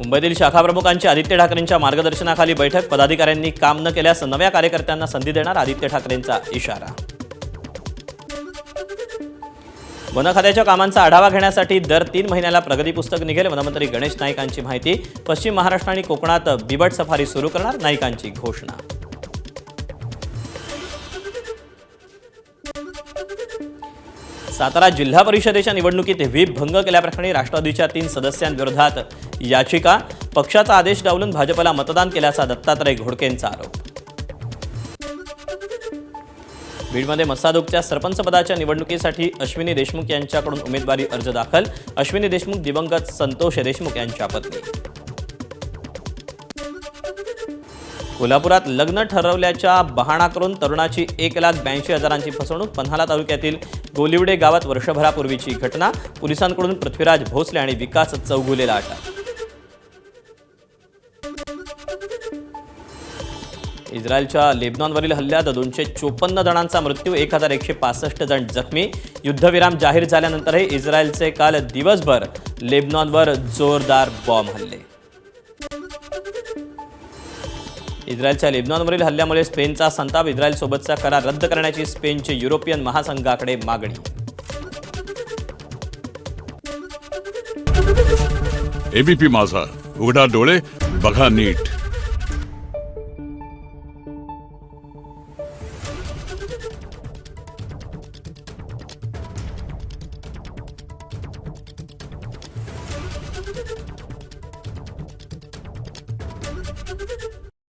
मुंबईतील शाखाप्रमुखांची आदित्य ठाकरेंच्या मार्गदर्शनाखाली बैठक. पदाधिकाऱ्यांनी काम न केल्यास नव्या कार्यकर्त्यांना संधी देणार आदित्य ठाकरेंचा इशारा. वन खात्याच्या कामांचा आढावा घेण्यासाठी दर 3 महिन्याला प्रगती पुस्तक निघेल. वनमंत्री गणेश नाईकांची माहिती. पश्चिम महाराष्ट्र आणि कोकणात बिबट सफारी सुरू करणार, नाईकांची घोषणा. सातारा जिल्हा परिषदेच्या निवडणुकीत व्हीप भंग केल्याप्रकरणी राष्ट्रवादीच्या 3 सदस्यांविरोधात याचिका. पक्षाचा आदेश डावलून भाजपला मतदान केल्याचा दत्तात्रय घोडकेंचा आरोप. बीडमध्ये मसादोगच्या सरपंचपदाच्या निवडणुकीसाठी अश्विनी देशमुख यांच्याकडून उमेदवारी अर्ज दाखल. अश्विनी देशमुख दिवंगत संतोष देशमुख यांच्या पत्नी. कोल्हापुरात लग्न ठरवल्याच्या बहाणा करून तरुणाची 1,82,000ची फसवणूक. पन्हाळा तालुक्यातील गोलिवडे गावात वर्षभरापूर्वीची घटना. पोलिसांकडून पृथ्वीराज भोसले आणि विकास चौगुलेला अटक. इस्रायलच्या लेबनॉनवरील हल्ल्यात 254 जणांचा मृत्यू, 1,165 जण जखमी. युद्धविराम जाहीर झाल्यानंतरही इस्रायलचे काल दिवसभर लेबनॉनवर जोरदार बॉम्ब हल्ले. इस्रायलच्या लेबनॉनवरील हल्ल्यामुळे स्पेनचा संताप. इस्रायलसोबतचा करार रद्द करण्याची स्पेनची युरोपियन महासंघाकडे मागणी. एबीपी माझा, उघडा डोळे बघा नीट.